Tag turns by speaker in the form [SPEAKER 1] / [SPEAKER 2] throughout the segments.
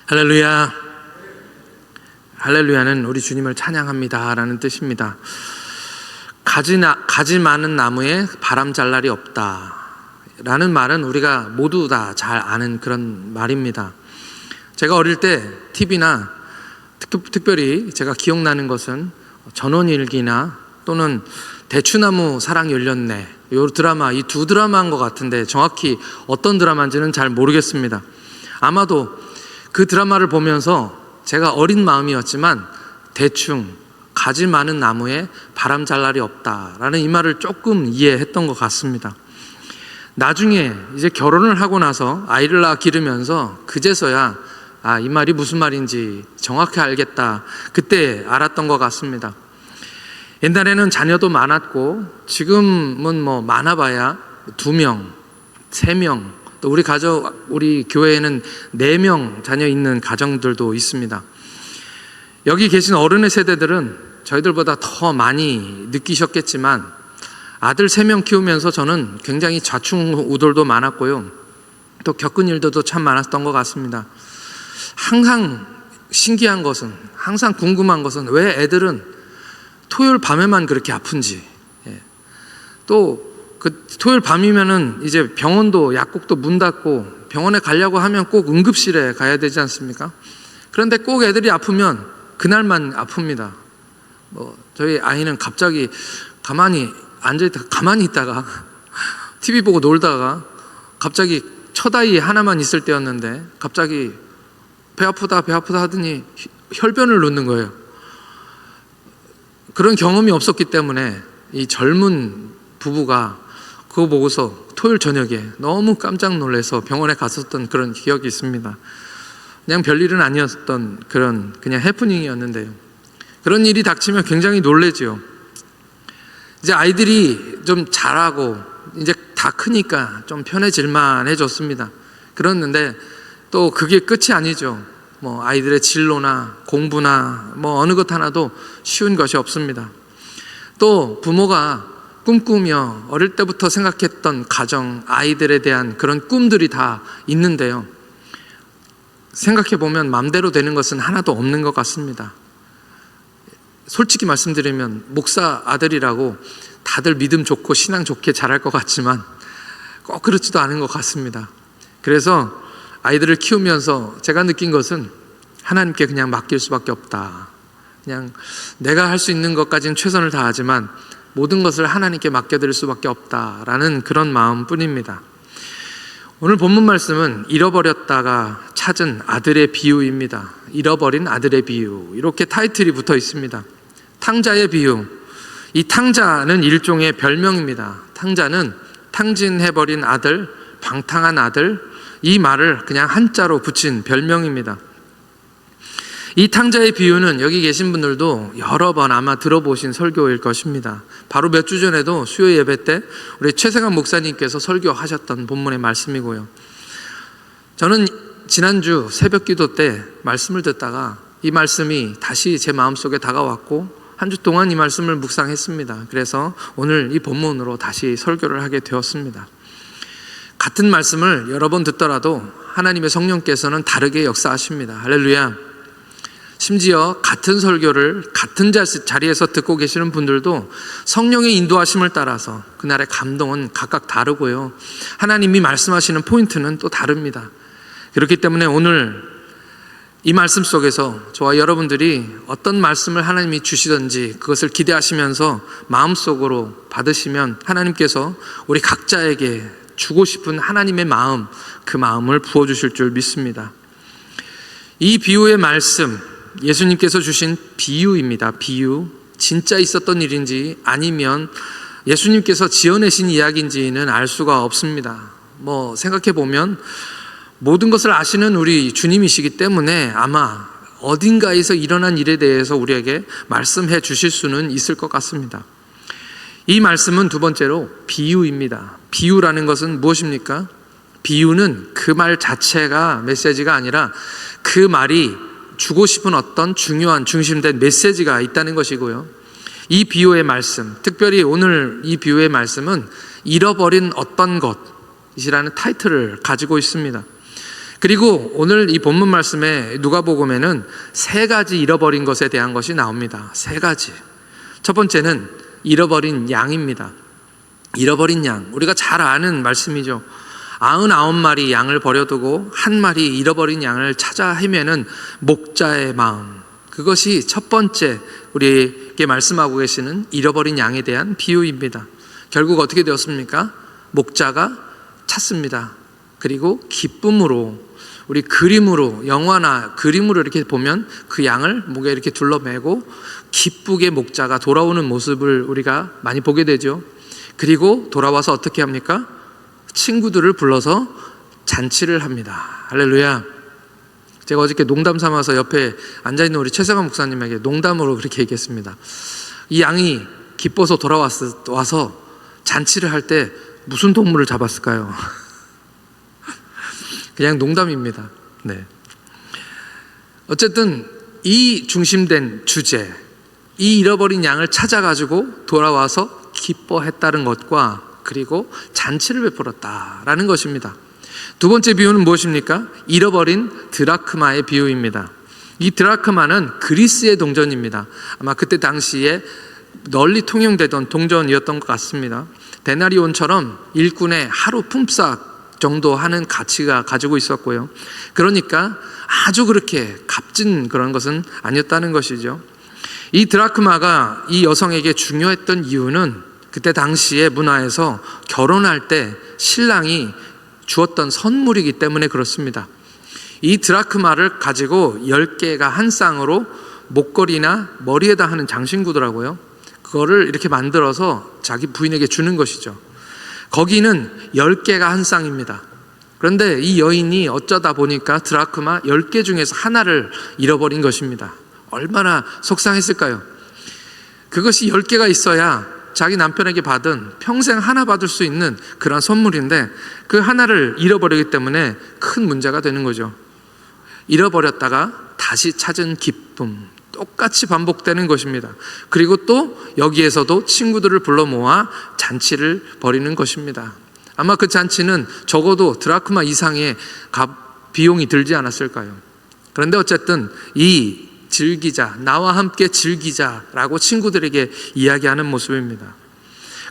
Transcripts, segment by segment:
[SPEAKER 1] 할렐루야. 할렐루야는 우리 주님을 찬양합니다 라는 뜻입니다. 가지 많은 나무에 바람 잘 날이 없다 라는 말은 우리가 모두 다 잘 아는 그런 말입니다. 제가 어릴 때 TV나 특별히 제가 기억나는 것은 전원일기나 또는 대추나무 사랑 열렸네, 이 드라마, 이 두 드라마인 것 같은데 정확히 어떤 드라마인지는 잘 모르겠습니다. 아마도 그 드라마를 보면서 제가 어린 마음이었지만 대충 가지 많은 나무에 바람 잘 날이 없다라는 이 말을 조금 이해했던 것 같습니다. 나중에 이제 결혼을 하고 나서 아이를 낳아 기르면서 그제서야 이 말이 무슨 말인지 정확히 알겠다, 그때 알았던 것 같습니다. 옛날에는 자녀도 많았고 지금은 뭐 많아봐야 2명, 3명, 또 우리 교회에는 4명 자녀 있는 가정들도 있습니다. 여기 계신 어른의 세대들은 저희들보다 더 많이 느끼셨겠지만 아들 3명 키우면서 저는 굉장히 좌충우돌도 많았고요, 또 겪은 일들도 참 많았던 것 같습니다. 항상 신기한 것은, 항상 궁금한 것은 왜 애들은 토요일 밤에만 그렇게 아픈지, 또 그 토요일 밤이면은 이제 병원도 약국도 문 닫고 병원에 가려고 하면 꼭 응급실에 가야 되지 않습니까? 그런데 꼭 애들이 아프면 그날만 아픕니다. 저희 아이는 갑자기 가만히 있다가 TV 보고 놀다가 갑자기 첫 아이 하나만 있을 때였는데 갑자기 배 아프다 하더니 혈변을 놓는 거예요. 그런 경험이 없었기 때문에 이 젊은 부부가 그거 보고서 토요일 저녁에 너무 깜짝 놀라서 병원에 갔었던 그런 기억이 있습니다. 그냥 별일은 아니었던 그냥 해프닝이었는데요. 그런 일이 닥치면 굉장히 놀라죠. 이제 아이들이 좀 자라고 이제 다 크니까 좀 편해질만 해졌습니다. 그랬는데 또 그게 끝이 아니죠. 아이들의 진로나 공부나 어느 것 하나도 쉬운 것이 없습니다. 또 부모가 꿈꾸며 어릴 때부터 생각했던 가정, 아이들에 대한 그런 꿈들이 다 있는데요, 생각해보면 마음대로 되는 것은 하나도 없는 것 같습니다. 솔직히 말씀드리면 목사 아들이라고 다들 믿음 좋고 신앙 좋게 자랄 것 같지만 꼭 그렇지도 않은 것 같습니다. 그래서 아이들을 키우면서 제가 느낀 것은 하나님께 그냥 맡길 수밖에 없다. 그냥 내가 할 수 있는 것까지는 최선을 다하지만 모든 것을 하나님께 맡겨드릴 수밖에 없다라는 그런 마음뿐입니다. 오늘 본문 말씀은 잃어버렸다가 찾은 아들의 비유입니다. 잃어버린 아들의 비유, 이렇게 타이틀이 붙어 있습니다. 탕자의 비유. 이 탕자는 일종의 별명입니다. 탕자는 탕진해버린 아들, 방탕한 아들, 이 말을 그냥 한자로 붙인 별명입니다. 이 탕자의 비유는 여기 계신 분들도 여러 번 아마 들어보신 설교일 것입니다. 바로 몇 주 전에도 수요 예배 때 우리 최세강 목사님께서 설교하셨던 본문의 말씀이고요. 저는 지난주 새벽 기도 때 말씀을 듣다가 이 말씀이 다시 제 마음속에 다가왔고 한 주 동안 이 말씀을 묵상했습니다. 그래서 오늘 이 본문으로 다시 설교를 하게 되었습니다. 같은 말씀을 여러 번 듣더라도 하나님의 성령께서는 다르게 역사하십니다. 할렐루야. 심지어 같은 설교를 같은 자리에서 듣고 계시는 분들도 성령의 인도하심을 따라서 그날의 감동은 각각 다르고요, 하나님이 말씀하시는 포인트는 또 다릅니다. 그렇기 때문에 오늘 이 말씀 속에서 저와 여러분들이 어떤 말씀을 하나님이 주시든지 그것을 기대하시면서 마음속으로 받으시면 하나님께서 우리 각자에게 주고 싶은 하나님의 마음, 그 마음을 부어주실 줄 믿습니다. 이 비유의 말씀, 예수님께서 주신 비유입니다. 비유. 진짜 있었던 일인지 아니면 예수님께서 지어내신 이야기인지는 알 수가 없습니다. 생각해보면 모든 것을 아시는 우리 주님이시기 때문에 아마 어딘가에서 일어난 일에 대해서 우리에게 말씀해 주실 수는 있을 것 같습니다. 이 말씀은 두 번째로 비유입니다. 비유라는 것은 무엇입니까? 비유는 그 말 자체가 메시지가 아니라 그 말이 주고 싶은 어떤 중요한 중심된 메시지가 있다는 것이고요, 이 비유의 말씀, 특별히 오늘 이 비유의 말씀은 잃어버린 어떤 것이라는 타이틀을 가지고 있습니다. 그리고 오늘 이 본문 말씀에 누가복음에는 세 가지 잃어버린 것에 대한 것이 나옵니다. 세 가지. 첫 번째는 잃어버린 양입니다. 잃어버린 양. 우리가 잘 아는 말씀이죠. 99마리 양을 버려두고 한 마리 잃어버린 양을 찾아 헤매는 목자의 마음. 그것이 첫 번째 우리에게 말씀하고 계시는 잃어버린 양에 대한 비유입니다. 결국 어떻게 되었습니까? 목자가 찾습니다. 그리고 기쁨으로, 우리 그림으로, 영화나 그림으로 이렇게 보면 그 양을 목에 이렇게 둘러매고 기쁘게 목자가 돌아오는 모습을 우리가 많이 보게 되죠. 그리고 돌아와서 어떻게 합니까? 친구들을 불러서 잔치를 합니다. 할렐루야. 제가 어저께 농담 삼아서 옆에 앉아있는 우리 최상환 목사님에게 농담으로 그렇게 얘기했습니다. 이 양이 기뻐서 와서 잔치를 할 때 무슨 동물을 잡았을까요? 그냥 농담입니다. 네. 어쨌든 이 중심된 주제, 이 잃어버린 양을 찾아가지고 돌아와서 기뻐했다는 것과 그리고 잔치를 베풀었다라는 것입니다. 두 번째 비유는 무엇입니까? 잃어버린 드라크마의 비유입니다. 이 드라크마는 그리스의 동전입니다. 아마 그때 당시에 널리 통용되던 동전이었던 것 같습니다. 데나리온처럼 일꾼의 하루 품삯 정도 하는 가치가 가지고 있었고요. 그러니까 아주 그렇게 값진 그런 것은 아니었다는 것이죠. 이 드라크마가 이 여성에게 중요했던 이유는 그때 당시의 문화에서 결혼할 때 신랑이 주었던 선물이기 때문에 그렇습니다. 이 드라크마를 가지고 10개가 한 쌍으로 목걸이나 머리에다 하는 장신구더라고요. 그거를 이렇게 만들어서 자기 부인에게 주는 것이죠. 거기는 10개가 한 쌍입니다. 그런데 이 여인이 어쩌다 보니까 드라크마 10개 중에서 하나를 잃어버린 것입니다. 얼마나 속상했을까요? 그것이 10개가 있어야 자기 남편에게 받은 평생 하나 받을 수 있는 그런 선물인데 그 하나를 잃어버리기 때문에 큰 문제가 되는 거죠. 잃어버렸다가 다시 찾은 기쁨, 똑같이 반복되는 것입니다. 그리고 또 여기에서도 친구들을 불러 모아 잔치를 벌이는 것입니다. 아마 그 잔치는 적어도 드라크마 이상의 비용이 들지 않았을까요? 그런데 어쨌든 이 즐기자, 나와 함께 즐기자라고 친구들에게 이야기하는 모습입니다.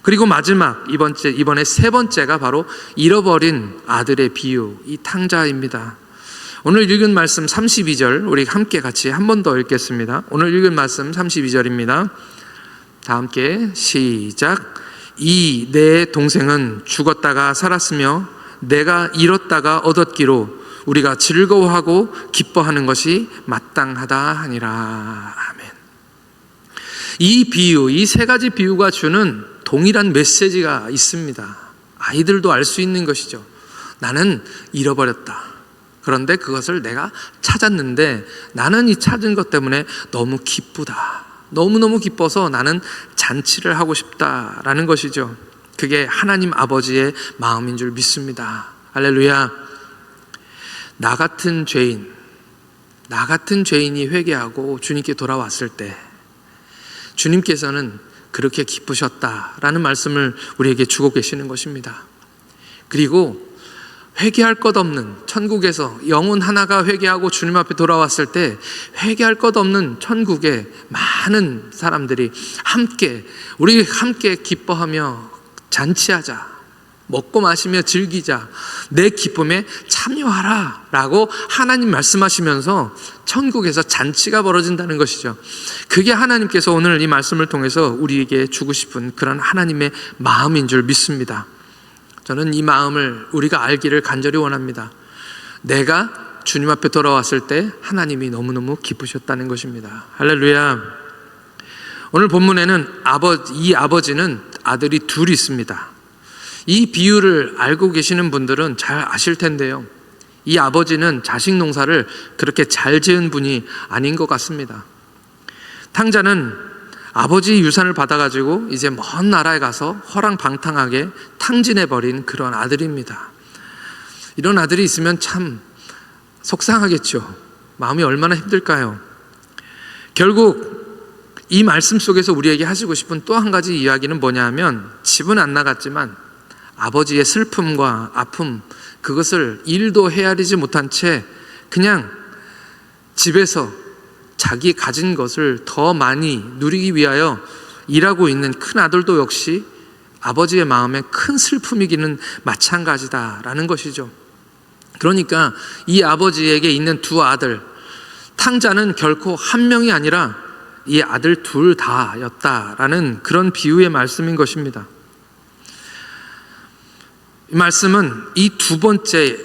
[SPEAKER 1] 그리고 마지막 이번에 세 번째가 바로 잃어버린 아들의 비유, 이 탕자입니다. 오늘 읽은 말씀 32절 우리 함께 같이 한 번 더 읽겠습니다. 오늘 읽은 말씀 32절입니다. 다 함께 시작. 이 내 동생은 죽었다가 살았으며 내가 잃었다가 얻었기로 우리가 즐거워하고 기뻐하는 것이 마땅하다 하니라. 아멘. 이 비유, 이 세 가지 비유가 주는 동일한 메시지가 있습니다. 아이들도 알 수 있는 것이죠. 나는 잃어버렸다. 그런데 그것을 내가 찾았는데 나는 이 찾은 것 때문에 너무 기쁘다. 너무너무 기뻐서 나는 잔치를 하고 싶다라는 것이죠. 그게 하나님 아버지의 마음인 줄 믿습니다. 할렐루야. 나 같은 죄인이 회개하고 주님께 돌아왔을 때 주님께서는 그렇게 기쁘셨다라는 말씀을 우리에게 주고 계시는 것입니다. 그리고 회개할 것 없는 천국에서 영혼 하나가 회개하고 주님 앞에 돌아왔을 때 회개할 것 없는 천국에 많은 사람들이 우리 함께 기뻐하며 잔치하자, 먹고 마시며 즐기자, 내 기쁨에 참여하라 라고 하나님 말씀하시면서 천국에서 잔치가 벌어진다는 것이죠. 그게 하나님께서 오늘 이 말씀을 통해서 우리에게 주고 싶은 그런 하나님의 마음인 줄 믿습니다. 저는 이 마음을 우리가 알기를 간절히 원합니다. 내가 주님 앞에 돌아왔을 때 하나님이 너무너무 기쁘셨다는 것입니다. 할렐루야. 오늘 본문에는 이 아버지는 아들이 둘이 있습니다. 이 비유를 알고 계시는 분들은 잘 아실 텐데요. 이 아버지는 자식 농사를 그렇게 잘 지은 분이 아닌 것 같습니다. 탕자는 아버지 유산을 받아가지고 이제 먼 나라에 가서 허랑방탕하게 탕진해버린 그런 아들입니다. 이런 아들이 있으면 참 속상하겠죠. 마음이 얼마나 힘들까요? 결국 이 말씀 속에서 우리에게 하시고 싶은 또 한 가지 이야기는 뭐냐 하면 집은 안 나갔지만 아버지의 슬픔과 아픔, 그것을 일도 헤아리지 못한 채 그냥 집에서 자기 가진 것을 더 많이 누리기 위하여 일하고 있는 큰 아들도 역시 아버지의 마음에 큰 슬픔이기는 마찬가지다라는 것이죠. 그러니까 이 아버지에게 있는 두 아들, 탕자는 결코 한 명이 아니라 이 아들 둘 다였다라는 그런 비유의 말씀인 것입니다. 이 말씀은 이 두 번째로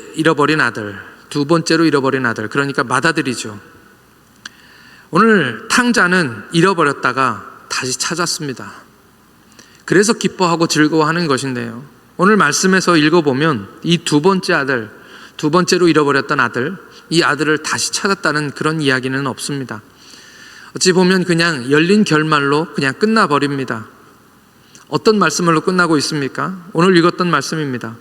[SPEAKER 1] 잃어버린 아들, 그러니까 맏아들이죠. 오늘 탕자는 잃어버렸다가 다시 찾았습니다. 그래서 기뻐하고 즐거워하는 것인데요, 오늘 말씀에서 읽어보면 이 두 번째로 잃어버렸던 아들, 이 아들을 다시 찾았다는 그런 이야기는 없습니다. 어찌 보면 그냥 열린 결말로 그냥 끝나버립니다. 어떤 말씀으로 끝나고 있습니까? 오늘 읽었던 말씀입니다.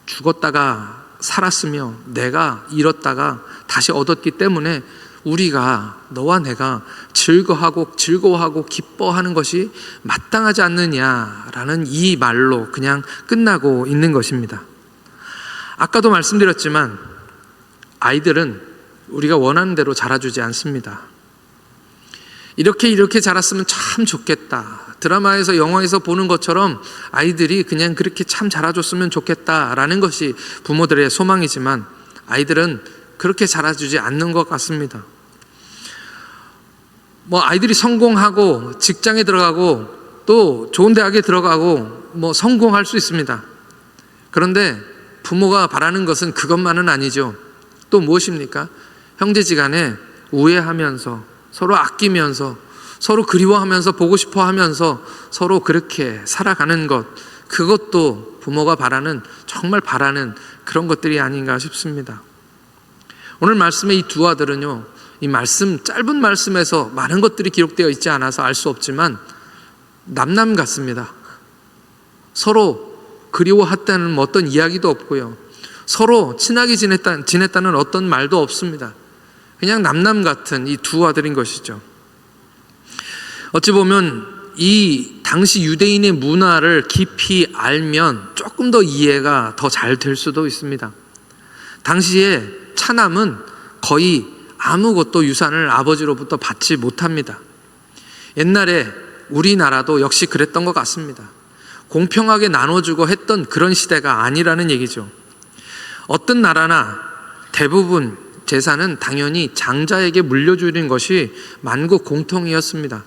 [SPEAKER 1] 죽었다가 살았으며 내가 잃었다가 다시 얻었기 때문에 우리가, 너와 내가 즐거워하고 기뻐하는 것이 마땅하지 않느냐라는 이 말로 그냥 끝나고 있는 것입니다. 아까도 말씀드렸지만 아이들은 우리가 원하는 대로 자라주지 않습니다. 이렇게 자랐으면 참 좋겠다, 드라마에서 영화에서 보는 것처럼 아이들이 그냥 그렇게 참 자라줬으면 좋겠다라는 것이 부모들의 소망이지만 아이들은 그렇게 자라주지 않는 것 같습니다. 아이들이 성공하고 직장에 들어가고 또 좋은 대학에 들어가고 성공할 수 있습니다. 그런데 부모가 바라는 것은 그것만은 아니죠. 또 무엇입니까? 형제지간에 우애하면서 서로 아끼면서 서로 그리워하면서 보고 싶어 하면서 서로 그렇게 살아가는 것, 그것도 부모가 정말 바라는 그런 것들이 아닌가 싶습니다. 오늘 말씀의 이 두 아들은요, 이 짧은 말씀에서 많은 것들이 기록되어 있지 않아서 알 수 없지만 남남 같습니다. 서로 그리워했다는 어떤 이야기도 없고요, 서로 친하게 지냈다는 어떤 말도 없습니다. 그냥 남남 같은 이 두 아들인 것이죠. 어찌 보면 이 당시 유대인의 문화를 깊이 알면 조금 더 이해가 더 잘 될 수도 있습니다. 당시에 차남은 거의 아무것도 유산을 아버지로부터 받지 못합니다. 옛날에 우리나라도 역시 그랬던 것 같습니다. 공평하게 나눠주고 했던 그런 시대가 아니라는 얘기죠. 어떤 나라나 대부분 재산은 당연히 장자에게 물려주는 것이 만국 공통이었습니다.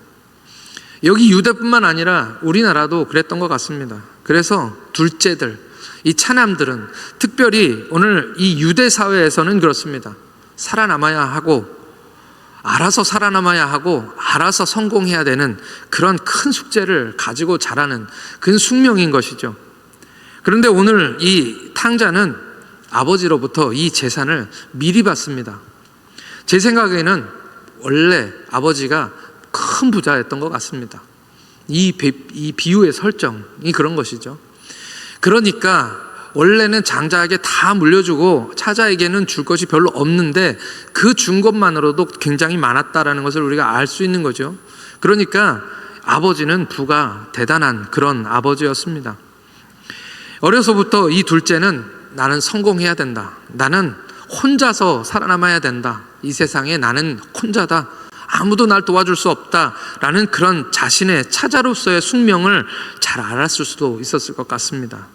[SPEAKER 1] 여기 유대뿐만 아니라 우리나라도 그랬던 것 같습니다. 그래서 둘째들, 이 차남들은 특별히 오늘 이 유대 사회에서는 그렇습니다. 알아서 살아남아야 하고 알아서 성공해야 되는 그런 큰 숙제를 가지고 자라는 그 숙명인 것이죠. 그런데 오늘 이 탕자는 아버지로부터 이 재산을 미리 받습니다. 제 생각에는 원래 아버지가 큰 부자였던 것 같습니다. 이 비유의 설정이 그런 것이죠. 그러니까 원래는 장자에게 다 물려주고 차자에게는 줄 것이 별로 없는데 그 준 것만으로도 굉장히 많았다라는 것을 우리가 알 수 있는 거죠. 그러니까 아버지는 부가 대단한 그런 아버지였습니다. 어려서부터 이 둘째는 나는 성공해야 된다, 나는 혼자서 살아남아야 된다, 이 세상에 나는 혼자다, 아무도 날 도와줄 수 없다라는 그런 자신의 차자로서의 숙명을 잘 알았을 수도 있었을 것 같습니다.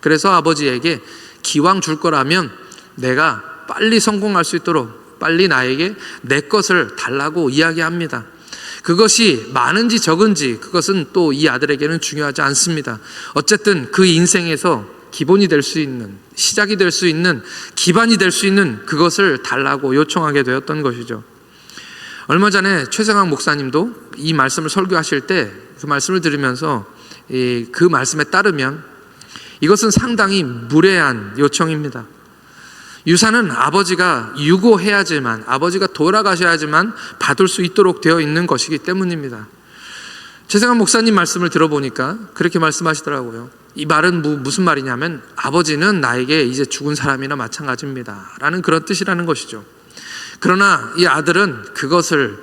[SPEAKER 1] 그래서 아버지에게 기왕 줄 거라면 내가 빨리 성공할 수 있도록 빨리 나에게 내 것을 달라고 이야기합니다. 그것이 많은지 적은지 그것은 또 이 아들에게는 중요하지 않습니다. 어쨌든 그 인생에서 기본이 될 수 있는, 시작이 될 수 있는, 기반이 될 수 있는 그것을 달라고 요청하게 되었던 것이죠. 얼마 전에 최성학 목사님도 이 말씀을 설교하실 때 그 말씀을 들으면서 그 말씀에 따르면 이것은 상당히 무례한 요청입니다. 유산은 아버지가 유고해야지만, 아버지가 돌아가셔야지만 받을 수 있도록 되어 있는 것이기 때문입니다. 최성학 목사님 말씀을 들어보니까 그렇게 말씀하시더라고요. 이 말은 무슨 말이냐면 아버지는 나에게 이제 죽은 사람이나 마찬가지입니다 라는 그런 뜻이라는 것이죠. 그러나 이 아들은 그것을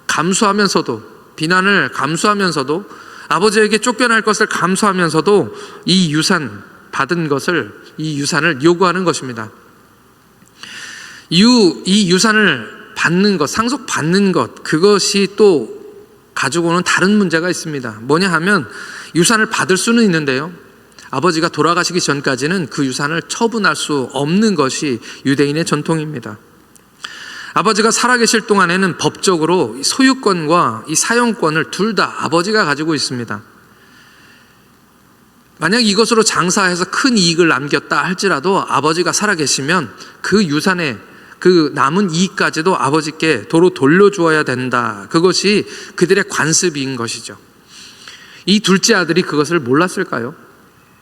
[SPEAKER 1] 감수하면서도, 비난을 감수하면서도, 아버지에게 쫓겨날 것을 감수하면서도 이 유산, 받은 것을, 이 유산을 요구하는 것입니다. 이 유산을 받는 것, 상속받는 것, 그것이 또 가지고 오는 다른 문제가 있습니다. 뭐냐 하면 유산을 받을 수는 있는데요, 아버지가 돌아가시기 전까지는 그 유산을 처분할 수 없는 것이 유대인의 전통입니다. 아버지가 살아계실 동안에는 법적으로 소유권과 이 사용권을 둘 다 아버지가 가지고 있습니다. 만약 이것으로 장사해서 큰 이익을 남겼다 할지라도 아버지가 살아계시면 그 유산의 그 남은 이익까지도 아버지께 도로 돌려주어야 된다. 그것이 그들의 관습인 것이죠. 이 둘째 아들이 그것을 몰랐을까요?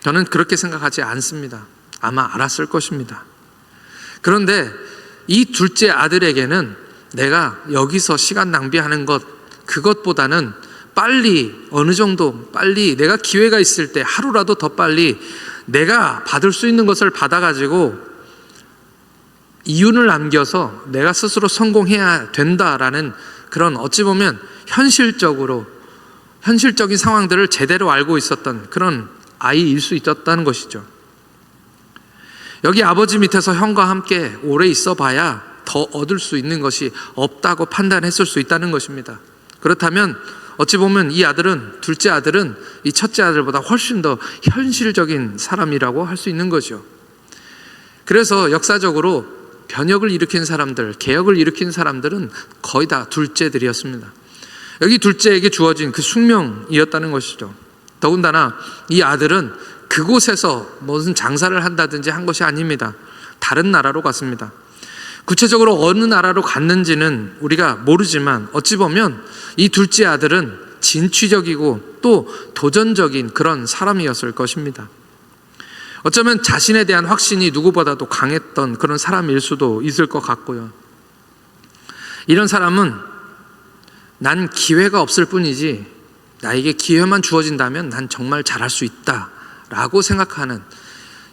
[SPEAKER 1] 저는 그렇게 생각하지 않습니다. 아마 알았을 것입니다. 그런데 이 둘째 아들에게는 내가 여기서 시간 낭비하는 것, 그것보다는 빨리, 어느 정도 빨리, 내가 기회가 있을 때 하루라도 더 빨리 내가 받을 수 있는 것을 받아가지고 이윤을 남겨서 내가 스스로 성공해야 된다라는 그런, 어찌 보면 현실적인 상황들을 제대로 알고 있었던 그런 아이일 수 있었다는 것이죠. 여기 아버지 밑에서 형과 함께 오래 있어 봐야 더 얻을 수 있는 것이 없다고 판단했을 수 있다는 것입니다. 그렇다면 어찌 보면 이 아들은, 둘째 아들은 이 첫째 아들보다 훨씬 더 현실적인 사람이라고 할 수 있는 거죠. 그래서 역사적으로 변혁을 일으킨 사람들, 개혁을 일으킨 사람들은 거의 다 둘째들이었습니다. 여기 둘째에게 주어진 그 숙명이었다는 것이죠. 더군다나 이 아들은 그곳에서 무슨 장사를 한다든지 한 것이 아닙니다. 다른 나라로 갔습니다. 구체적으로 어느 나라로 갔는지는 우리가 모르지만 어찌 보면 이 둘째 아들은 진취적이고 또 도전적인 그런 사람이었을 것입니다. 어쩌면 자신에 대한 확신이 누구보다도 강했던 그런 사람일 수도 있을 것 같고요. 이런 사람은 난 기회가 없을 뿐이지 나에게 기회만 주어진다면 난 정말 잘할 수 있다라고 생각하는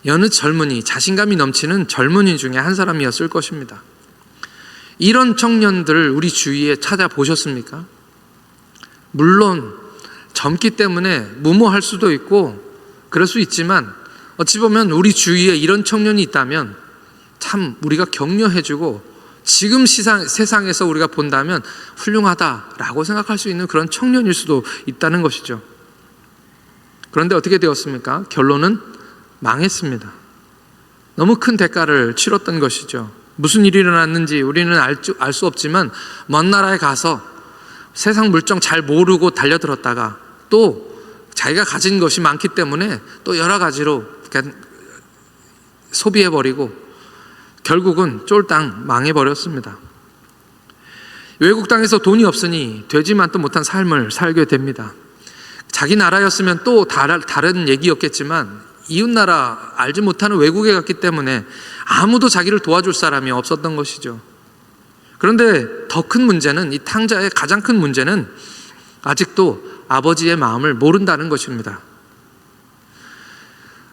[SPEAKER 1] 여느 젊은이, 자신감이 넘치는 젊은이 중에 한 사람이었을 것입니다. 이런 청년들을 우리 주위에 찾아보셨습니까? 물론 젊기 때문에 무모할 수도 있고 그럴 수 있지만 어찌 보면 우리 주위에 이런 청년이 있다면 참 우리가 격려해주고 지금 세상에서 우리가 본다면 훌륭하다라고 생각할 수 있는 그런 청년일 수도 있다는 것이죠. 그런데 어떻게 되었습니까? 결론은 망했습니다. 너무 큰 대가를 치렀던 것이죠. 무슨 일이 일어났는지 우리는 알 수 없지만 먼 나라에 가서 세상 물정 잘 모르고 달려들었다가 또 자기가 가진 것이 많기 때문에 또 여러 가지로 소비해버리고 결국은 쫄딱 망해버렸습니다. 외국 땅에서 돈이 없으니 되지만도 못한 삶을 살게 됩니다. 자기 나라였으면 또 다른 얘기였겠지만 이웃나라, 알지 못하는 외국에 갔기 때문에 아무도 자기를 도와줄 사람이 없었던 것이죠. 그런데 더 큰 문제는, 이 탕자의 가장 큰 문제는 아직도 아버지의 마음을 모른다는 것입니다.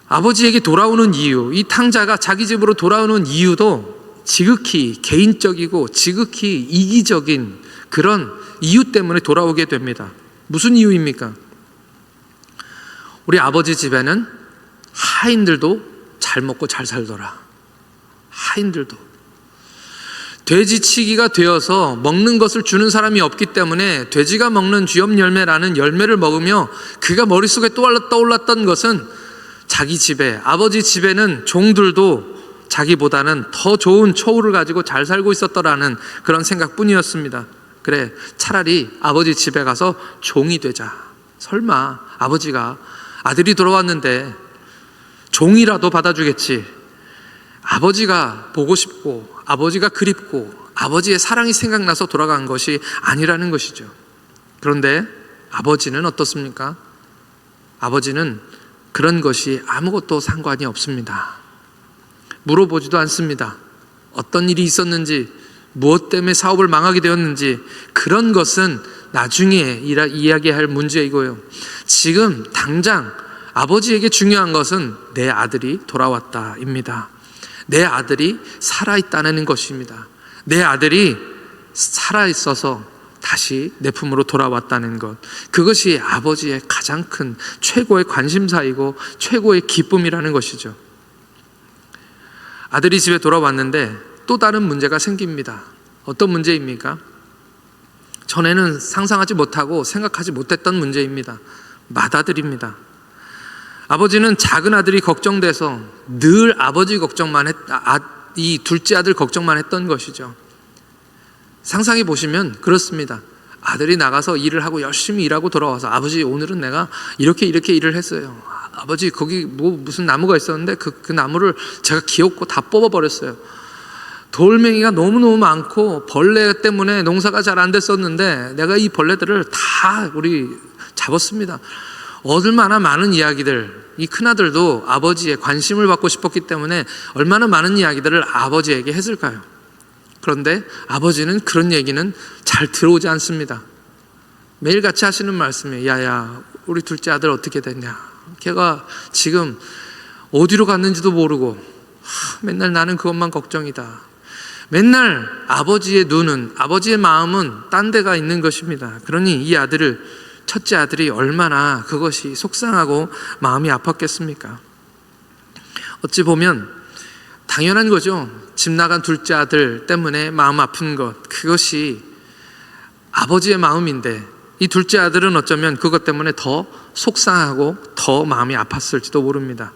[SPEAKER 1] 아버지에게 돌아오는 이유, 이 탕자가 자기 집으로 돌아오는 이유도 지극히 개인적이고 지극히 이기적인 그런 이유 때문에 돌아오게 됩니다. 무슨 이유입니까? 우리 아버지 집에는 하인들도 잘 먹고 잘 살더라. 하인들도. 돼지치기가 되어서 먹는 것을 주는 사람이 없기 때문에 돼지가 먹는 쥐염열매라는 열매를 먹으며 그가 머릿속에 떠올랐던 것은 자기 집에, 아버지 집에는 종들도 자기보다는 더 좋은 처우를 가지고 잘 살고 있었더라는 그런 생각뿐이었습니다. 그래, 차라리 아버지 집에 가서 종이 되자. 설마 아버지가 아들이 돌아왔는데 종이라도 받아주겠지. 아버지가 보고 싶고 아버지가 그립고 아버지의 사랑이 생각나서 돌아간 것이 아니라는 것이죠. 그런데 아버지는 어떻습니까? 아버지는 그런 것이 아무것도 상관이 없습니다. 물어보지도 않습니다. 어떤 일이 있었는지, 무엇 때문에 사업을 망하게 되었는지, 그런 것은 나중에 이야기할 문제이고요. 지금 당장 아버지에게 중요한 것은 내 아들이 돌아왔다입니다. 내 아들이 살아있다는 것입니다. 내 아들이 살아있어서 다시 내 품으로 돌아왔다는 것, 그것이 아버지의 가장 큰 최고의 관심사이고 최고의 기쁨이라는 것이죠. 아들이 집에 돌아왔는데 또 다른 문제가 생깁니다. 어떤 문제입니까? 전에는 상상하지 못하고 생각하지 못했던 문제입니다. 맏아들입니다. 아버지는 작은 아들이 걱정돼서 늘 아버지 걱정만 이 둘째 아들 걱정만 했던 것이죠. 상상해 보시면 그렇습니다. 아들이 나가서 일을 하고 열심히 일하고 돌아와서 아버지 오늘은 내가 이렇게 일을 했어요. 아버지 거기 무슨 나무가 있었는데 그 나무를 제가 기어코 다 뽑아버렸어요. 돌멩이가 너무너무 많고 벌레 때문에 농사가 잘 안 됐었는데 내가 이 벌레들을 다 우리 잡았습니다. 얼마나 많은 이야기들, 이 큰아들도 아버지의 관심을 받고 싶었기 때문에 얼마나 많은 이야기들을 아버지에게 했을까요? 그런데 아버지는 그런 얘기는 잘 들어오지 않습니다. 매일 같이 하시는 말씀이 야야 우리 둘째 아들 어떻게 됐냐, 걔가 지금 어디로 갔는지도 모르고 맨날 나는 그것만 걱정이다. 맨날 아버지의 눈은, 아버지의 마음은 딴 데가 있는 것입니다. 그러니 이 아들을, 첫째 아들이 얼마나 그것이 속상하고 마음이 아팠겠습니까? 어찌 보면 당연한 거죠. 집 나간 둘째 아들 때문에 마음 아픈 것, 그것이 아버지의 마음인데 이 둘째 아들은 어쩌면 그것 때문에 더 속상하고 더 마음이 아팠을지도 모릅니다.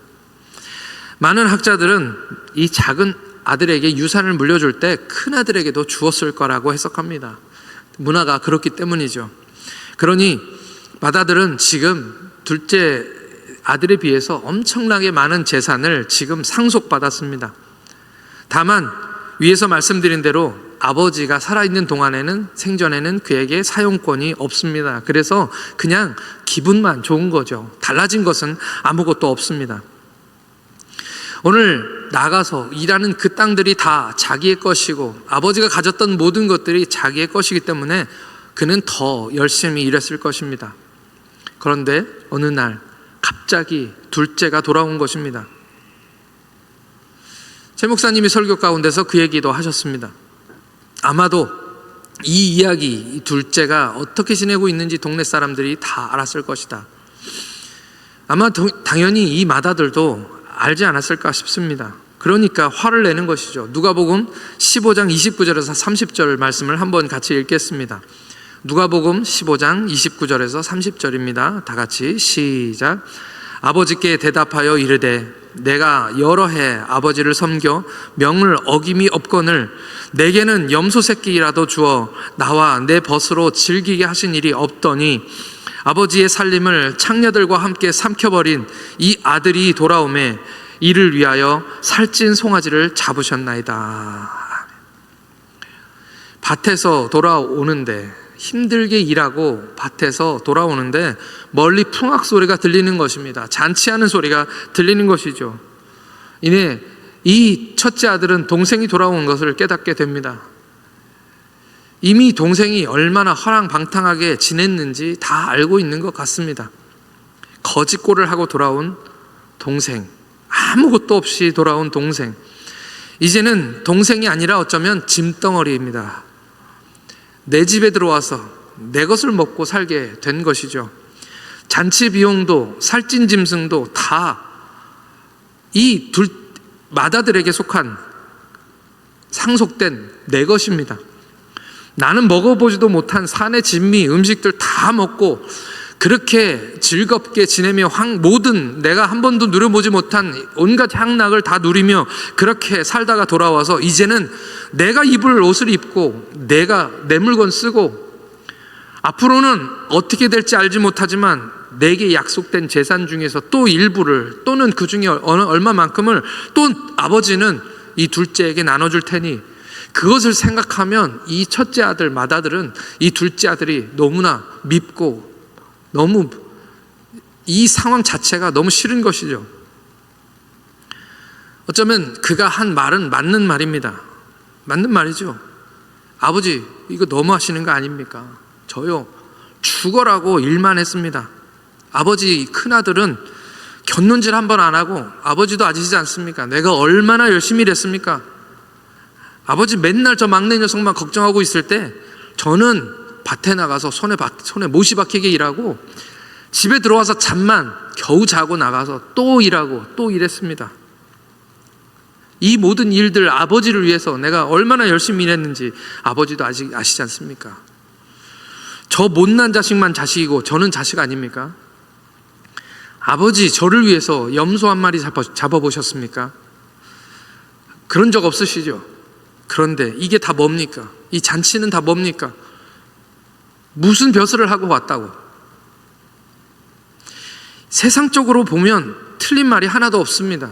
[SPEAKER 1] 많은 학자들은 이 작은 아들에게 유산을 물려줄 때 큰아들에게도 주었을 거라고 해석합니다. 문화가 그렇기 때문이죠. 그러니 맏아들은 지금 둘째 아들에 비해서 엄청나게 많은 재산을 지금 상속받았습니다. 다만 위에서 말씀드린 대로 아버지가 살아있는 동안에는, 생전에는 그에게 사용권이 없습니다. 그래서 그냥 기분만 좋은 거죠. 달라진 것은 아무것도 없습니다. 오늘 나가서 일하는 그 땅들이 다 자기의 것이고 아버지가 가졌던 모든 것들이 자기의 것이기 때문에 그는 더 열심히 일했을 것입니다. 그런데 어느 날 갑자기 둘째가 돌아온 것입니다. 최 목사님이 설교 가운데서 그 얘기도 하셨습니다. 아마도 이 이야기, 이 둘째가 어떻게 지내고 있는지 동네 사람들이 다 알았을 것이다. 아마 당연히 이 맏아들도 알지 않았을까 싶습니다. 그러니까 화를 내는 것이죠. 누가복음 15장 29절에서 30절 말씀을 한번 같이 읽겠습니다. 누가복음 15장 29절에서 30절입니다. 다 같이 시작. 아버지께 대답하여 이르되 내가 여러 해 아버지를 섬겨 명을 어김이 없거늘 내게는 염소 새끼라도 주어 나와 내 벗으로 즐기게 하신 일이 없더니 아버지의 살림을 창녀들과 함께 삼켜버린 이 아들이 돌아오매 이를 위하여 살찐 송아지를 잡으셨나이다. 밭에서 돌아오는데, 힘들게 일하고 밭에서 돌아오는데 멀리 풍악 소리가 들리는 것입니다. 잔치하는 소리가 들리는 것이죠. 이내 이 첫째 아들은 동생이 돌아온 것을 깨닫게 됩니다. 이미 동생이 얼마나 허랑방탕하게 지냈는지 다 알고 있는 것 같습니다. 거짓골을 하고 돌아온 동생, 아무것도 없이 돌아온 동생, 이제는 동생이 아니라 어쩌면 짐덩어리입니다. 내 집에 들어와서 내 것을 먹고 살게 된 것이죠. 잔치 비용도 살찐 짐승도 다 이 맏아들에게 속한 상속된 내 것입니다. 나는 먹어보지도 못한 산의 진미 음식들 다 먹고 그렇게 즐겁게 지내며 모든 내가 한 번도 누려보지 못한 온갖 향락을 다 누리며 그렇게 살다가 돌아와서 이제는 내가 입을 옷을 입고 내가 내 물건 쓰고 앞으로는 어떻게 될지 알지 못하지만 내게 약속된 재산 중에서 또 일부를 또는 그 중에 얼마만큼을 또 아버지는 이 둘째에게 나눠줄 테니 그것을 생각하면 이 첫째 아들 맏아들은 이 둘째 아들이 너무나 밉고 너무 이 상황 자체가 너무 싫은 것이죠. 어쩌면 그가 한 말은 맞는 말입니다. 맞는 말이죠. 아버지 이거 너무 하시는 거 아닙니까? 저요 죽어라고 일만 했습니다. 아버지 큰아들은 곁눈질 한 번 안 하고 아버지도 아시지 않습니까? 내가 얼마나 열심히 일했습니까? 아버지 맨날 저 막내 녀석만 걱정하고 있을 때 저는 밭에 나가서 손에 못이 박히게 일하고 집에 들어와서 잠만 겨우 자고 나가서 또 일하고 또 일했습니다. 이 모든 일들 아버지를 위해서 내가 얼마나 열심히 일했는지 아버지도 아직 아시지 않습니까? 저 못난 자식만 자식이고 저는 자식 아닙니까? 아버지 저를 위해서 염소 한 마리 잡아보셨습니까? 그런 적 없으시죠? 그런데 이게 다 뭡니까? 이 잔치는 다 뭡니까? 무슨 벼슬을 하고 왔다고? 세상적으로 보면 틀린 말이 하나도 없습니다.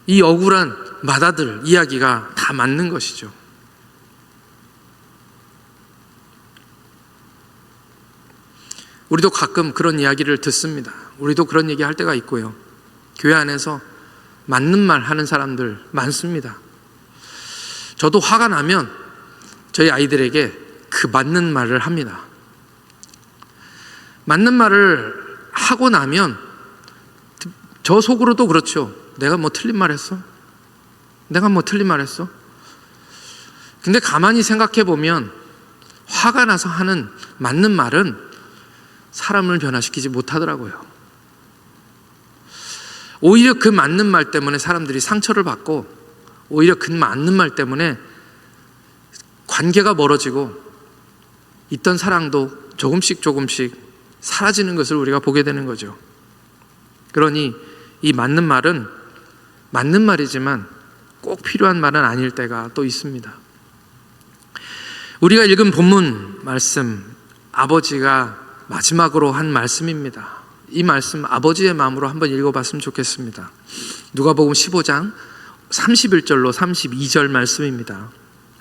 [SPEAKER 1] 이 억울한 맏아들 이야기가 다 맞는 것이죠. 우리도 가끔 그런 이야기를 듣습니다. 우리도 그런 얘기 할 때가 있고요. 교회 안에서 맞는 말 하는 사람들 많습니다. 저도 화가 나면 저희 아이들에게 그 맞는 말을 합니다. 맞는 말을 하고 나면 저 속으로도 그렇죠. 내가 뭐 틀린 말 했어? 내가 뭐 틀린 말 했어? 근데 가만히 생각해 보면 화가 나서 하는 맞는 말은 사람을 변화시키지 못하더라고요. 오히려 그 맞는 말 때문에 사람들이 상처를 받고, 오히려 그 맞는 말 때문에 관계가 멀어지고 있던 사랑도 조금씩 사라지는 것을 우리가 보게 되는 거죠. 그러니 이 맞는 말은 맞는 말이지만 꼭 필요한 말은 아닐 때가 또 있습니다. 우리가 읽은 본문 말씀, 아버지가 마지막으로 한 말씀입니다. 이 말씀 아버지의 마음으로 한번 읽어봤으면 좋겠습니다. 누가복음 15장 31절로 32절 말씀입니다.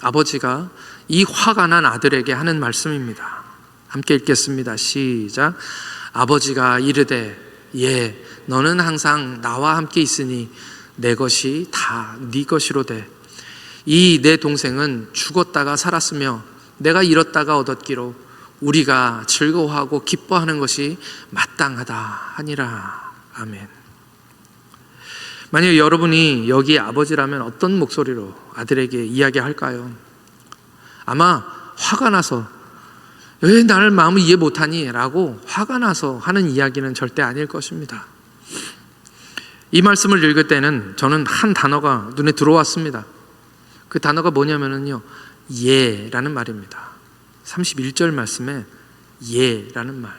[SPEAKER 1] 아버지가 이 화가 난 아들에게 하는 말씀입니다. 함께 읽겠습니다. 시작. 아버지가 이르되 예 너는 항상 나와 함께 있으니 내 것이 다 네 것이로되 이 내 동생은 죽었다가 살았으며 내가 잃었다가 얻었기로 우리가 즐거워하고 기뻐하는 것이 마땅하다 하니라. 아멘. 만약 여러분이 여기 아버지라면 어떤 목소리로 아들에게 이야기할까요? 아마 화가 나서 왜 나를 마음을 이해 못하니? 라고 화가 나서 하는 이야기는 절대 아닐 것입니다. 이 말씀을 읽을 때는 저는 한 단어가 눈에 들어왔습니다. 그 단어가 뭐냐면요, 예라는 말입니다. 31절 말씀에 예라는 말.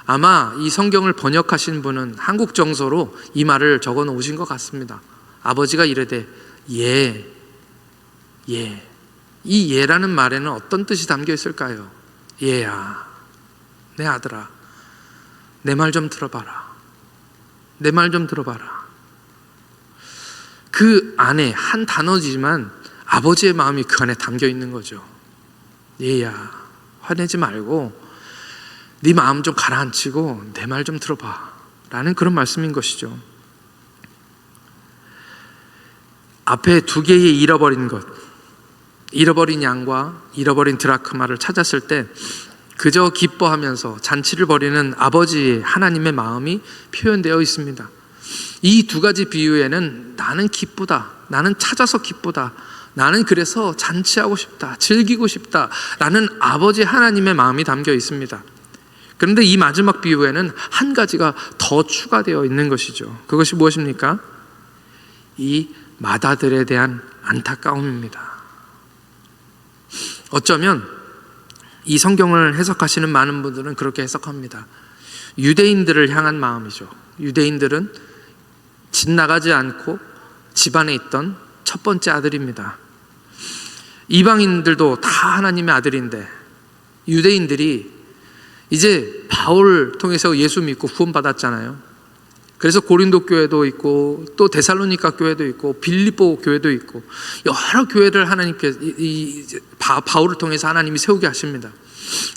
[SPEAKER 1] 아마 이 성경을 번역하신 분은 한국 정서로 이 말을 적어 놓으신 것 같습니다. 아버지가 이르되 예. 이 예라는 말에는 어떤 뜻이 담겨 있을까요? 얘야, 내 아들아, 내 말 좀 들어봐라. 내 말 좀 들어봐라. 그 안에 한 단어지만 아버지의 마음이 그 안에 담겨 있는 거죠. 얘야, 화내지 말고 네 마음 좀 가라앉히고 내 말 좀 들어봐 라는 그런 말씀인 것이죠. 앞에 두 개의 잃어버린 것, 잃어버린 양과 잃어버린 드라크마를 찾았을 때 그저 기뻐하면서 잔치를 벌이는 아버지 하나님의 마음이 표현되어 있습니다. 이 두 가지 비유에는 나는 기쁘다, 나는 찾아서 기쁘다, 나는 그래서 잔치하고 싶다, 즐기고 싶다 라는 아버지 하나님의 마음이 담겨 있습니다. 그런데 이 마지막 비유에는 한 가지가 더 추가되어 있는 것이죠. 그것이 무엇입니까? 이 맏아들에 대한 안타까움입니다. 어쩌면 이 성경을 해석하시는 많은 분들은 그렇게 해석합니다. 유대인들을 향한 마음이죠. 유대인들은 집 나가지 않고 집안에 있던 첫 번째 아들입니다. 이방인들도 다 하나님의 아들인데 유대인들이 이제 바울을 통해서 예수 믿고 구원받았잖아요. 그래서 고린도 교회도 있고 또 데살로니가 교회도 있고 빌립보 교회도 있고 여러 교회를 하나님께 바울을 통해서 하나님이 세우게 하십니다.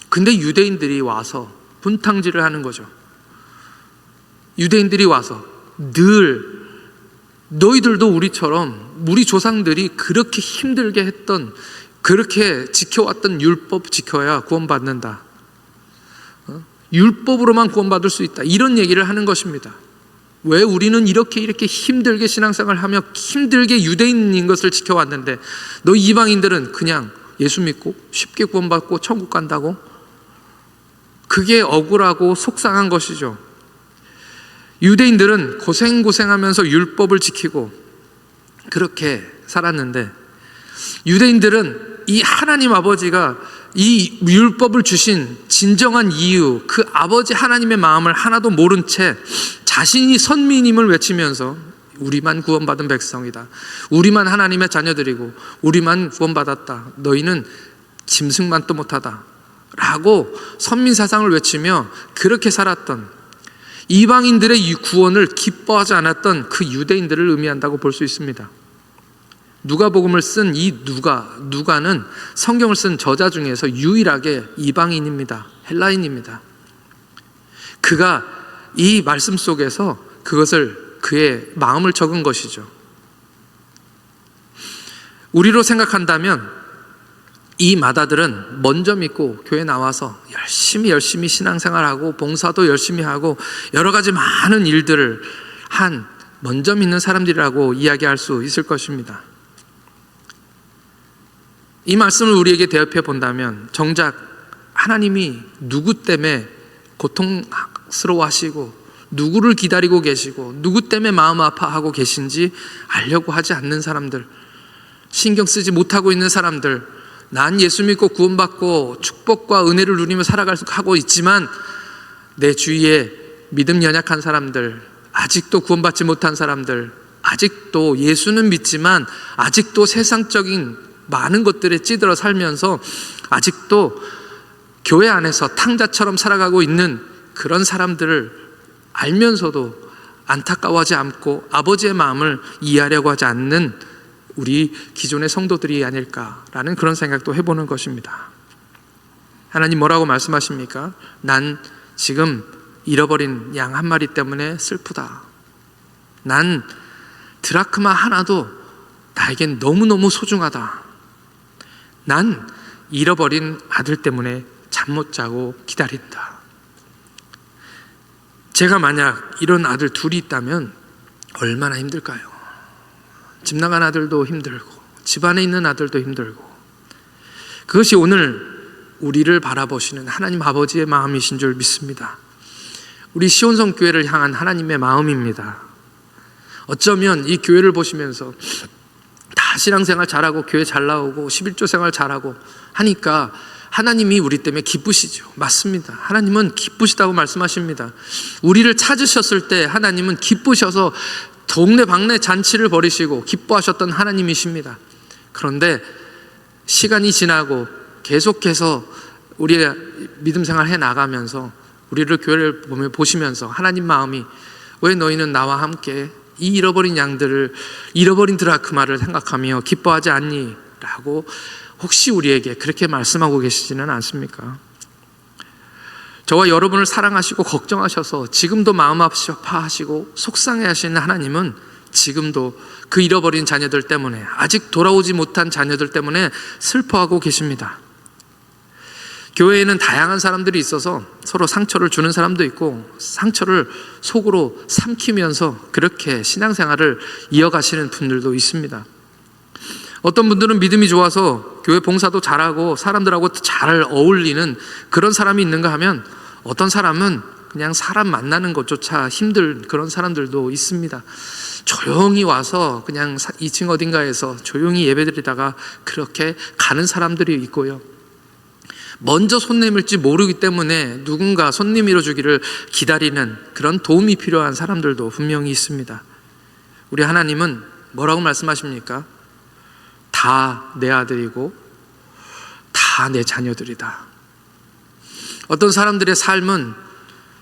[SPEAKER 1] 근데 유대인들이 와서 분탕질을 하는 거죠. 유대인들이 와서 늘 너희들도 우리처럼 우리 조상들이 그렇게 힘들게 했던, 그렇게 지켜왔던 율법 지켜야 구원받는다. 율법으로만 구원받을 수 있다. 이런 얘기를 하는 것입니다. 왜 우리는 이렇게 힘들게 신앙생활을 하며 힘들게 유대인인 것을 지켜왔는데 너희 이방인들은 그냥 예수 믿고 쉽게 구원받고 천국 간다고? 그게 억울하고 속상한 것이죠. 유대인들은 고생하면서 율법을 지키고 그렇게 살았는데, 유대인들은 이 하나님 아버지가 이 율법을 주신 진정한 이유, 그 아버지 하나님의 마음을 하나도 모른 채 자신이 선민임을 외치면서 우리만 구원받은 백성이다, 우리만 하나님의 자녀들이고 우리만 구원받았다, 너희는 짐승만 또 못하다 라고 선민사상을 외치며 그렇게 살았던, 이방인들의 이 구원을 기뻐하지 않았던 그 유대인들을 의미한다고 볼 수 있습니다. 누가복음을 쓴 이 누가는 성경을 쓴 저자 중에서 유일하게 이방인입니다. 헬라인입니다. 그가 이 말씀 속에서 그것을, 그의 마음을 적은 것이죠. 우리로 생각한다면 이 마다들은 먼저 믿고 교회 나와서 열심히 신앙생활하고 봉사도 열심히 하고 여러 가지 많은 일들을 한 먼저 믿는 사람들이라고 이야기할 수 있을 것입니다. 이 말씀을 우리에게 대입해 본다면 정작 하나님이 누구 때문에 고통스러워하시고 누구를 기다리고 계시고 누구 때문에 마음 아파하고 계신지 알려고 하지 않는 사람들, 신경 쓰지 못하고 있는 사람들, 난 예수 믿고 구원받고 축복과 은혜를 누리며 살아가고 있지만 내 주위에 믿음 연약한 사람들, 아직도 구원받지 못한 사람들, 아직도 예수는 믿지만 아직도 세상적인 많은 것들에 찌들어 살면서 아직도 교회 안에서 탕자처럼 살아가고 있는 그런 사람들을 알면서도 안타까워하지 않고 아버지의 마음을 이해하려고 하지 않는 우리 기존의 성도들이 아닐까라는 그런 생각도 해보는 것입니다. 하나님 뭐라고 말씀하십니까? 난 지금 잃어버린 양 한 마리 때문에 슬프다. 난 드라크마 하나도 나에겐 너무너무 소중하다. 난 잃어버린 아들 때문에 잠 못 자고 기다린다. 제가 만약 이런 아들 둘이 있다면 얼마나 힘들까요? 집 나간 아들도 힘들고 집안에 있는 아들도 힘들고, 그것이 오늘 우리를 바라보시는 하나님 아버지의 마음이신 줄 믿습니다. 우리 시온성 교회를 향한 하나님의 마음입니다. 어쩌면 이 교회를 보시면서 다 신앙생활 잘하고 교회 잘 나오고 11조 생활 잘하고 하니까 하나님이 우리 때문에 기쁘시죠. 맞습니다. 하나님은 기쁘시다고 말씀하십니다. 우리를 찾으셨을 때 하나님은 기쁘셔서 동네 방네 잔치를 벌이시고 기뻐하셨던 하나님이십니다. 그런데 시간이 지나고 계속해서 우리가 믿음 생활 해 나가면서 우리를 교회를 보시면서 하나님 마음이 왜 너희는 나와 함께 이 잃어버린 양들을, 잃어버린 드라크마를 생각하며 기뻐하지 않니? 라고 혹시 우리에게 그렇게 말씀하고 계시지는 않습니까? 저와 여러분을 사랑하시고 걱정하셔서 지금도 마음 아파하시고 속상해 하시는 하나님은 지금도 그 잃어버린 자녀들 때문에, 아직 돌아오지 못한 자녀들 때문에 슬퍼하고 계십니다. 교회에는 다양한 사람들이 있어서 서로 상처를 주는 사람도 있고 상처를 속으로 삼키면서 그렇게 신앙생활을 이어가시는 분들도 있습니다. 어떤 분들은 믿음이 좋아서 교회 봉사도 잘하고 사람들하고 잘 어울리는 그런 사람이 있는가 하면, 어떤 사람은 그냥 사람 만나는 것조차 힘든 그런 사람들도 있습니다. 조용히 와서 그냥 2층 어딘가에서 조용히 예배드리다가 그렇게 가는 사람들이 있고요. 먼저 손 내밀지 모르기 때문에 누군가 손 내밀어 주기를 기다리는 그런 도움이 필요한 사람들도 분명히 있습니다. 우리 하나님은 뭐라고 말씀하십니까? 다 내 아들이고 다 내 자녀들이다. 어떤 사람들의 삶은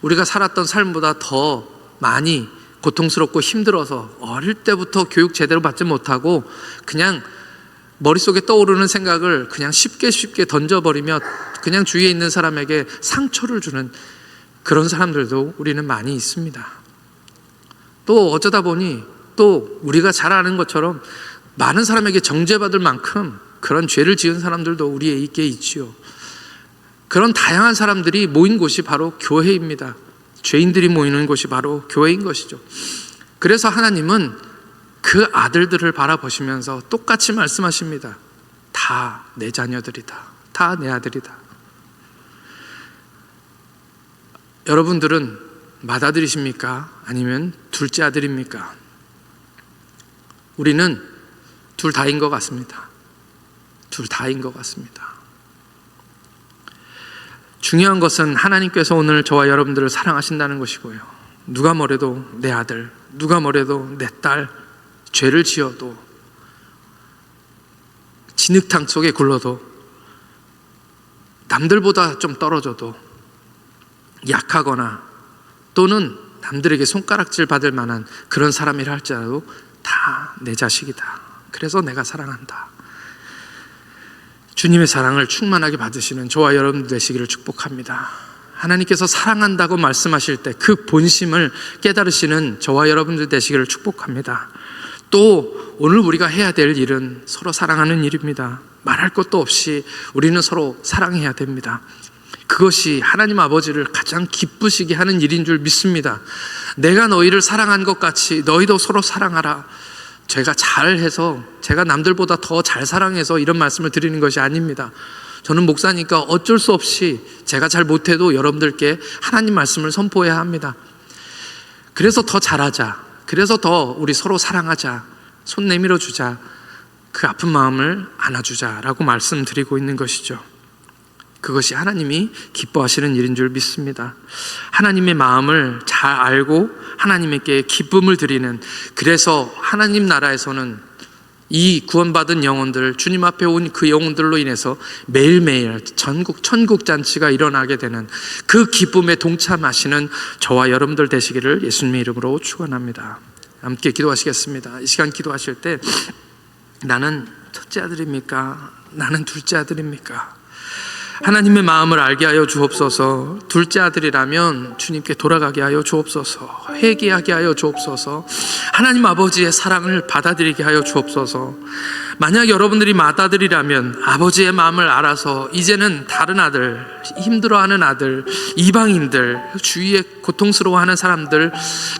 [SPEAKER 1] 우리가 살았던 삶보다 더 많이 고통스럽고 힘들어서 어릴 때부터 교육 제대로 받지 못하고 그냥 머릿속에 떠오르는 생각을 그냥 쉽게 던져버리며 그냥 주위에 있는 사람에게 상처를 주는 그런 사람들도 우리는 많이 있습니다. 또 어쩌다 보니 또 우리가 잘 아는 것처럼 많은 사람에게 정죄받을 만큼 그런 죄를 지은 사람들도 우리에게 있지요. 그런 다양한 사람들이 모인 곳이 바로 교회입니다. 죄인들이 모이는 곳이 바로 교회인 것이죠. 그래서 하나님은 그 아들들을 바라보시면서 똑같이 말씀하십니다. 다 다 내 자녀들이다. 다 내 아들이다. 여러분들은 맏아들이십니까? 아니면 둘째 아들입니까? 우리는 둘 다인 것 같습니다. 둘 다인 것 같습니다. 중요한 것은 하나님께서 오늘 저와 여러분들을 사랑하신다는 것이고요. 누가 뭐래도 내 아들, 누가 뭐래도 내 딸, 죄를 지어도 진흙탕 속에 굴러도 남들보다 좀 떨어져도 약하거나 또는 남들에게 손가락질 받을 만한 그런 사람이라 할지라도 다 내 자식이다. 그래서 내가 사랑한다. 주님의 사랑을 충만하게 받으시는 저와 여러분 되시기를 축복합니다. 하나님께서 사랑한다고 말씀하실 때 그 본심을 깨달으시는 저와 여러분들 되시기를 축복합니다. 또 오늘 우리가 해야 될 일은 서로 사랑하는 일입니다. 말할 것도 없이 우리는 서로 사랑해야 됩니다. 그것이 하나님 아버지를 가장 기쁘시게 하는 일인 줄 믿습니다. 내가 너희를 사랑한 것 같이 너희도 서로 사랑하라. 제가 잘해서, 제가 남들보다 더 잘 사랑해서 이런 말씀을 드리는 것이 아닙니다. 저는 목사니까 어쩔 수 없이 제가 잘 못해도 여러분들께 하나님 말씀을 선포해야 합니다. 그래서 더 잘하자, 그래서 더 우리 서로 사랑하자, 손 내밀어 주자, 그 아픈 마음을 안아주자라고 말씀드리고 있는 것이죠. 그것이 하나님이 기뻐하시는 일인 줄 믿습니다. 하나님의 마음을 잘 알고 하나님께 기쁨을 드리는, 그래서 하나님 나라에서는 이 구원받은 영혼들, 주님 앞에 온 그 영혼들로 인해서 매일매일 천국 잔치가 일어나게 되는 그 기쁨에 동참하시는 저와 여러분들 되시기를 예수님의 이름으로 축원합니다. 함께 기도하시겠습니다. 이 시간 기도하실 때 나는 첫째 아들입니까? 나는 둘째 아들입니까? 하나님의 마음을 알게 하여 주옵소서. 둘째 아들이라면 주님께 돌아가게 하여 주옵소서. 회개하게 하여 주옵소서. 하나님 아버지의 사랑을 받아들이게 하여 주옵소서. 만약 여러분들이 맏아들이라면 아버지의 마음을 알아서 이제는 다른 아들, 힘들어하는 아들, 이방인들, 주위에 고통스러워하는 사람들,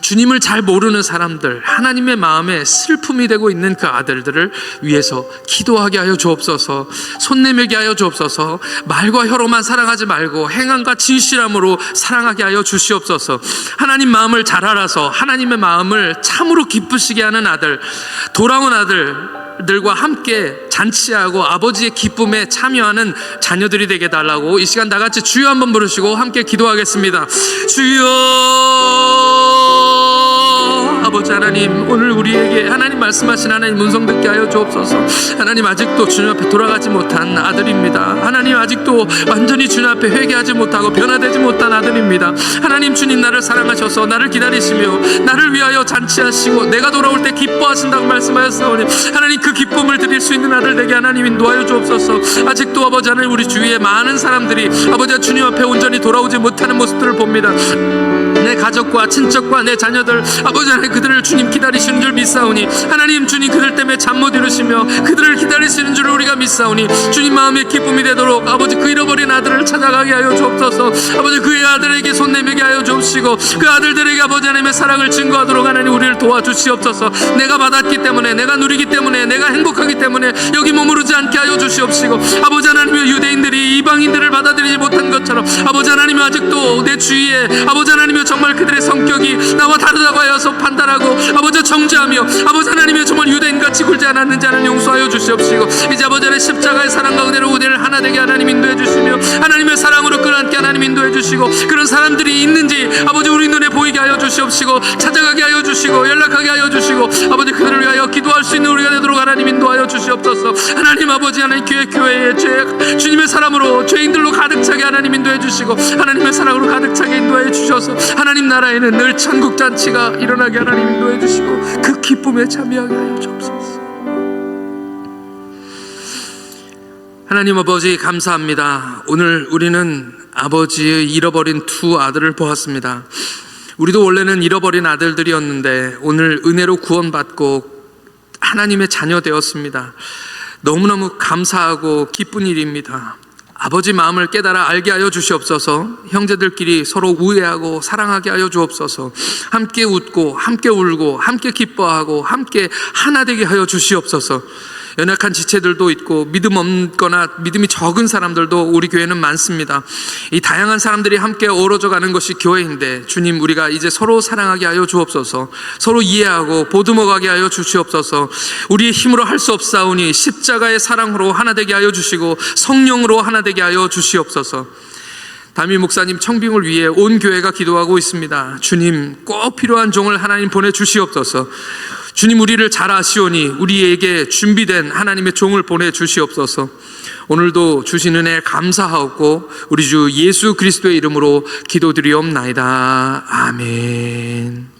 [SPEAKER 1] 주님을 잘 모르는 사람들, 하나님의 마음에 슬픔이 되고 있는 그 아들들을 위해서 기도하게 하여 주옵소서. 손 내밀게 하여 주옵소서. 말과 혀로만 사랑하지 말고 행함과 진실함으로 사랑하게 하여 주시옵소서. 하나님 마음을 잘 알아서 하나님의 마음을 참으로 기쁘시게 하는 아들, 돌아온 아들들과 함께 잔치하고 아버지의 기쁨에 참여하는 자녀들이 되게 달라고 이 시간 다 같이 주여 한번 부르시고 함께 기도하겠습니다. 주여. 아버지 하나님, 오늘 우리에게 하나님 말씀하신 하나님 음성 듣게 하여 주옵소서. 하나님, 아직도 주님 앞에 돌아가지 못한 아들입니다. 하나님, 아직도 완전히 주님 앞에 회개하지 못하고 변화되지 못한 아들입니다. 하나님, 주님 나를 사랑하셔서 나를 기다리시며 나를 위하여 잔치하시고 내가 돌아올 때 기뻐하신다고 말씀하셨사오니 하나님, 그 기쁨을 드릴 수 있는 아들 되게 하나님 인도하여 주옵소서. 아직도 아버지 하나님, 우리 주위에 많은 사람들이 아버지 주님 앞에 온전히 돌아오지 못하는 모습들을 봅니다. 내 가족과 친척과 내 자녀들, 아버지 하나님, 그들을 주님 기다리시는 줄 믿사오니 하나님, 주님 그들 때문에 잠 못 이루시며 그들을 기다리시는 줄 우리가 믿사오니 주님 마음의 기쁨이 되도록 아버지 그 잃어버린 아들을 찾아가게 하여 주옵소서. 아버지 그의 아들에게 손 내밀게 하여 주옵시고 그 아들들에게 아버지 하나님의 사랑을 증거하도록 하나님 우리를 도와주시옵소서. 내가 받았기 때문에, 내가 누리기 때문에, 내가 행복하기 때문에 여기 머무르지 않게 하여 주시옵시고 아버지 하나님의 유대인들이 이방인들을 받아들이지 못한 것처럼 아버지 하나님이 아직도 내 주위에 아버지 하나님이 정말 그들의 성격이 나와 다르다고 하여서 판단하고 아버지 정죄하며 아버지 하나님이 정말 유대인같이 굴지 않았는지 하나님 용서하여 주시옵시고 이제 아버지 하나님 십자가의 사랑 가운데로 우리를 하나 되게 하나님 인도해 주시며 하나님의 사랑으로 끌어안게 하나님 인도해 주시고 그런 사람들이 있는지 아버지 우리 눈에 보이게 하여 주시옵시고 찾아가게 하여 주시고 연락하게 하여 주시고 아버지 그들을 위하여 기도할 수 있는 우리가 되도록 하나님 인도하여 주시옵소서. 하나님 아버지 하나님 교회의 죄 주님의 사람으로 죄인들로 가득 차게 하나님 인도해 주시고 하나님의 사랑으로 가득 차게 인도해 주셔서 하나님 나라에는 늘 천국 잔치가 일어나게 하나님 인도해 주시고 그 기쁨에 참여하게 하여 주옵소서. 하나님 아버지 감사합니다. 오늘 우리는 아버지의 잃어버린 두 아들을 보았습니다. 우리도 원래는 잃어버린 아들들이었는데 오늘 은혜로 구원받고 하나님의 자녀 되었습니다. 너무너무 감사하고 기쁜 일입니다. 아버지 마음을 깨달아 알게 하여 주시옵소서. 형제들끼리 서로 우애하고 사랑하게 하여 주옵소서. 함께 웃고 함께 울고 함께 기뻐하고 함께 하나 되게 하여 주시옵소서. 연약한 지체들도 있고 믿음 없거나 믿음이 적은 사람들도 우리 교회는 많습니다. 이 다양한 사람들이 함께 어우러져 가는 것이 교회인데, 주님, 우리가 이제 서로 사랑하게 하여 주옵소서. 서로 이해하고 보듬어가게 하여 주시옵소서. 우리의 힘으로 할 수 없사오니 십자가의 사랑으로 하나 되게 하여 주시고 성령으로 하나 되게 하여 주시옵소서. 담임 목사님 청빙을 위해 온 교회가 기도하고 있습니다. 주님, 꼭 필요한 종을 하나님 보내주시옵소서. 주님, 우리를 잘 아시오니 우리에게 준비된 하나님의 종을 보내주시옵소서. 오늘도 주신 은혜 감사하옵고 우리 주 예수 그리스도의 이름으로 기도드리옵나이다. 아멘.